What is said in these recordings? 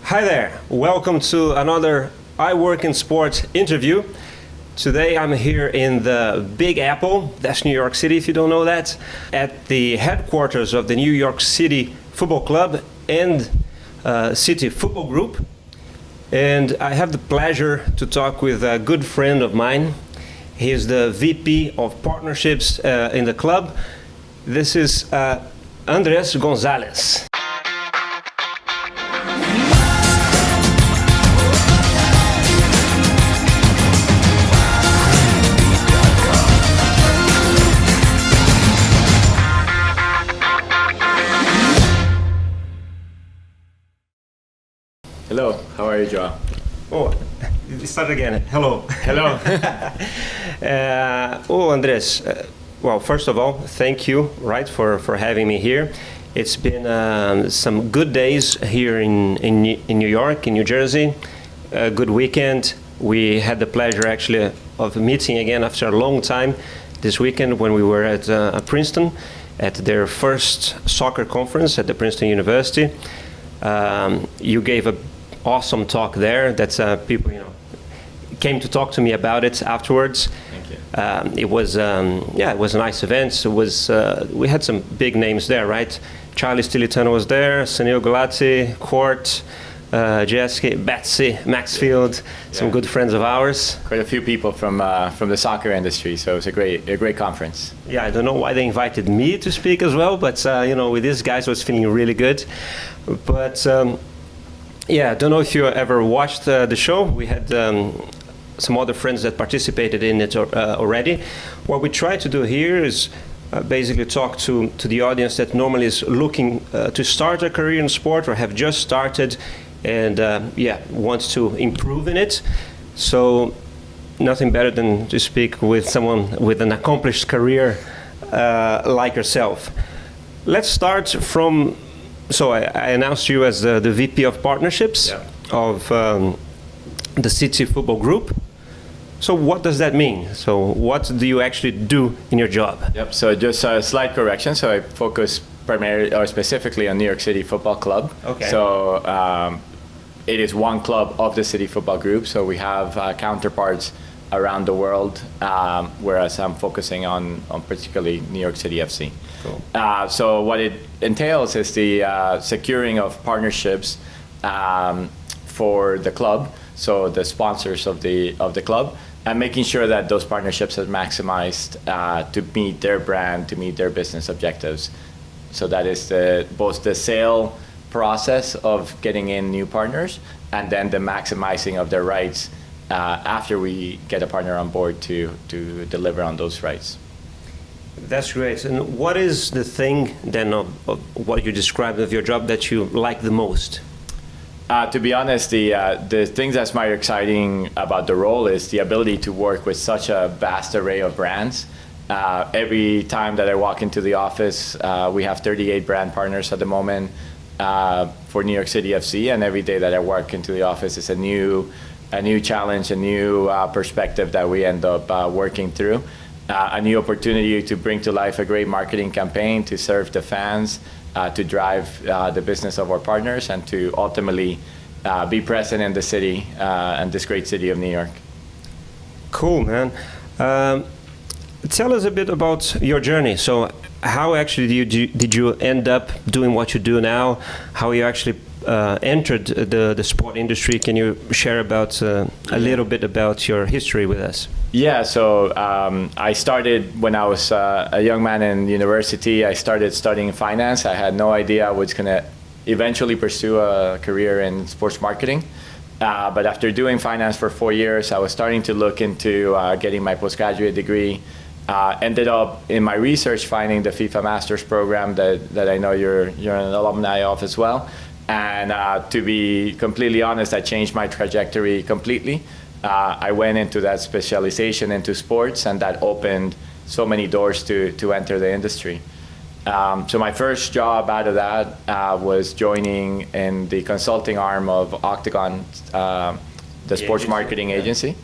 Hi there, welcome to another iWorkinSport interview. Today I'm here in the Big Apple, that's New York City if you don't know that, at the headquarters of the New York City Football Club and City Football Group. And I have the pleasure to talk with a good friend of mine. He is the VP of Partnerships in the club. This is Andres Gonzalez. Hello, how are you, Joao? Oh, start again. Hello. Hello. Andres, well, first of all, thank you, for having me here. It's been some good days here in New York, in New Jersey. A good weekend. We had the pleasure, actually, of meeting again after a long time this weekend when we were at Princeton at their first soccer conference at the Princeton University. You gave a awesome talk there that people came to talk to me about it afterwards. Thank you. It was it was a nice event. It was we had some big names there, right? Charlie Stilitano was there, Sunil Gulati, Court, Jessica, Betsy, Maxfield, some good friends of ours. Quite a few people from the soccer industry, so it was a great conference. Yeah, I don't know why they invited me to speak as well, but with these guys I was feeling really good. But I don't know if you ever watched the show. We had some other friends that participated in it already. What we try to do here is basically talk to the audience that normally is looking to start a career in sport or have just started and wants to improve in it. So nothing better than to speak with someone with an accomplished career like yourself. Let's start from... So I announced you as the VP of Partnerships of the City Football Group. So what does that mean? So what do you actually do in your job? Yep. So just a slight correction. So I focus primarily or specifically on New York City Football Club. Okay. So it is one club of the City Football Group. So we have counterparts around the world, whereas I'm focusing on particularly New York City FC. Cool. So what it entails is the securing of partnerships for the club, so the sponsors of the club, and making sure that those partnerships are maximized to meet their brand, to meet their business objectives. So that is both the sale process of getting in new partners and then the maximizing of their rights after we get a partner on board to deliver on those rights. That's great. And what is the thing then of what you described of your job that you like the most? To be honest, the thing that's most exciting about the role is the ability to work with such a vast array of brands. Every time that I walk into the office, we have 38 brand partners at the moment for New York City FC, and every day that I walk into the office is a new challenge, a new perspective that we end up working through. A new opportunity to bring to life a great marketing campaign, to serve the fans, to drive the business of our partners, and to ultimately be present in the city and this great city of New York. Cool, man. Tell us a bit about your journey. So how actually did you end up doing what you do now? How you actually entered the sport industry? Can you share about a little bit about your history with us? Yeah, so I started when I was a young man in university. I started studying finance. I had no idea I was going to eventually pursue a career in sports marketing. But after doing finance for 4 years, I was starting to look into getting my postgraduate degree. Ended up in my research finding the FIFA Masters program that I know you're an alumni of as well. And to be completely honest, that changed my trajectory completely. I went into that specialization into sports, and that opened so many doors to enter the industry. So my first job out of that was joining in the consulting arm of Octagon, the sports marketing agency.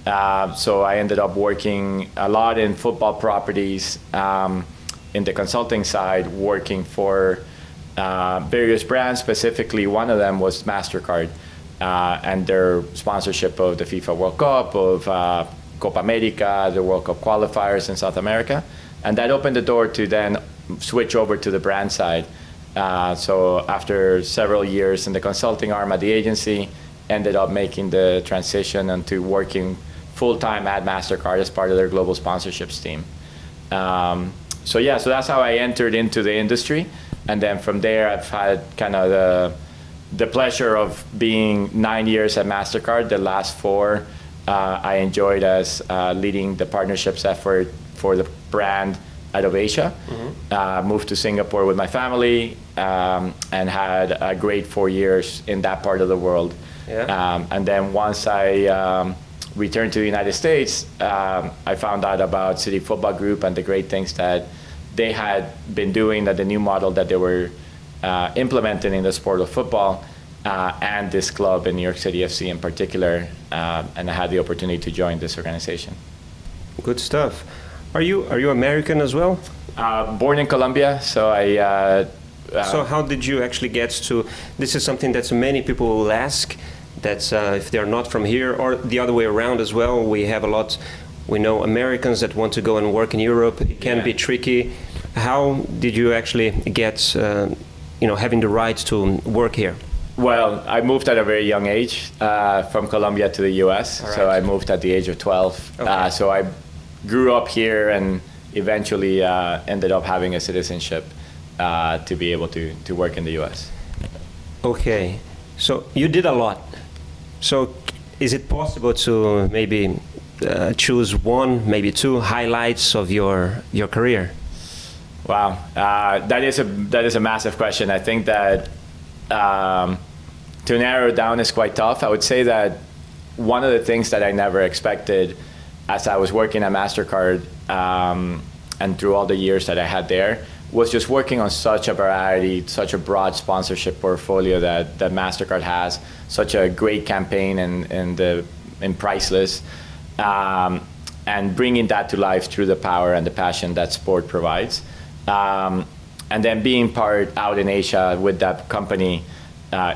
So I ended up working a lot in football properties in the consulting side, working for various brands. Specifically, one of them was MasterCard, and their sponsorship of the FIFA World Cup, of Copa America, the World Cup qualifiers in South America. And that opened the door to then switch over to the brand side. So after several years in the consulting arm at the agency, ended up making the transition into working full-time at MasterCard as part of their global sponsorships team. So that's how I entered into the industry. And then from there, I've had kind of the pleasure of being 9 years at MasterCard. The last 4 I enjoyed as leading the partnerships effort for the brand out of Asia. Moved to Singapore with my family, and had a great 4 years in that part of the world. Yeah. And then once I returned to the United States, I found out about City Football Group and the great things that they had been doing, that the new model that they were implementing in the sport of football, and this club in New York City FC in particular, and I had the opportunity to join this organization. Good stuff. Are you American as well? Born in Colombia, so So how did you actually get to? This is something that many people will ask. That if they're not from here, or the other way around as well. We have a lot. We know Americans that want to go and work in Europe. It can be tricky. How did you actually get, having the right to work here? Well, I moved at a very young age from Colombia to the U.S. Right. So I moved at the age of 12. Okay. So I grew up here and eventually ended up having a citizenship to be able to work in the U.S. Okay, so you did a lot. So is it possible to maybe choose one, maybe 2 highlights of your career? Wow, that is a massive question. I think that to narrow it down is quite tough. I would say that one of the things that I never expected as I was working at MasterCard, and through all the years that I had there, was just working on such a variety, such a broad sponsorship portfolio that MasterCard has, such a great campaign in Priceless, and bringing that to life through the power and the passion that sport provides. And then being part out in Asia with that company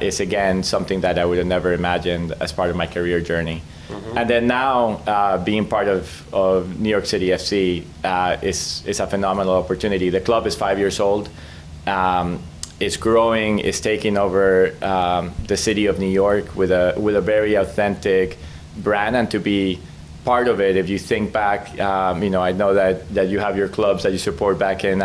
is again something that I would have never imagined as part of my career journey. And then now being part of New York City FC is a phenomenal opportunity. The club is 5 years old. It's growing. It's taking over the city of New York with a very authentic brand, and to be part of it. If you think back, I know that you have your clubs that you support back in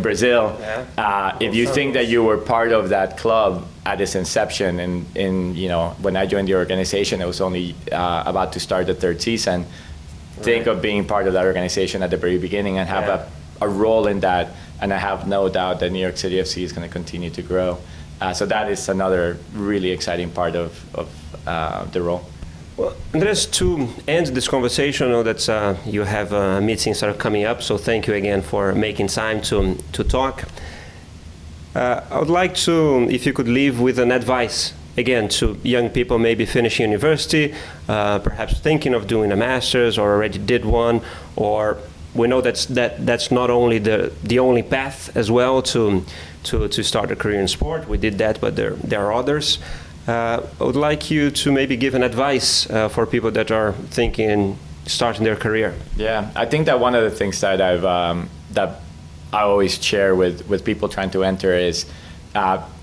Brazil. Yeah. If you think that you were part of that club at its inception, when I joined the organization, it was only about to start the 3rd season. Right. Think of being part of that organization at the very beginning and have a role in that. And I have no doubt that New York City FC is going to continue to grow. So that is another really exciting part of the role. Well, Andres, to end this conversation, I know that you have meetings that are coming up, so thank you again for making time to talk. I would like to, if you could leave with an advice, again, to young people maybe finishing university, perhaps thinking of doing a master's or already did one, or we know that's not only the only path as well to start a career in sport. We did that, but there are others. I would like you to maybe give an advice for people that are thinking starting their career. Yeah, I think that one of the things that I always share with people trying to enter is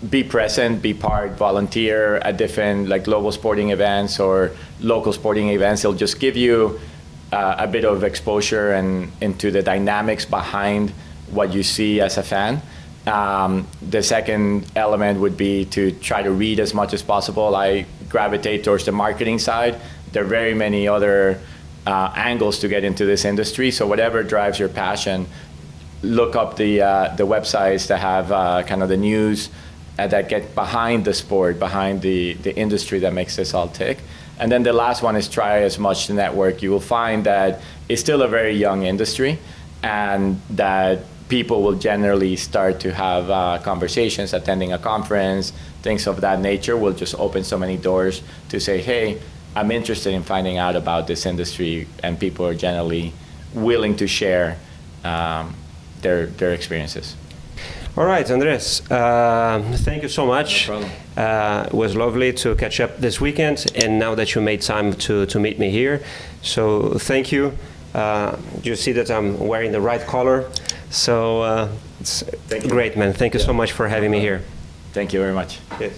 be present, be part, volunteer at different global sporting events or local sporting events. It'll just give you a bit of exposure and into the dynamics behind what you see as a fan. The second element would be to try to read as much as possible. I gravitate towards the marketing side. There are very many other angles to get into this industry. So whatever drives your passion, look up the websites that have kind of the news that get behind the sport, behind the industry that makes this all tick. And then the last one is try as much to network. You will find that it's still a very young industry, and that people will generally start to have conversations, attending a conference, things of that nature will just open so many doors to say, hey, I'm interested in finding out about this industry, and people are generally willing to share their experiences. All right, Andres, thank you so much. No problem. It was lovely to catch up this weekend, and now that you made time to meet me here. So thank you. You see that I'm wearing the right color. So it's Thank you. great, man. Thank you so much for having me here. Thank you very much. Yes.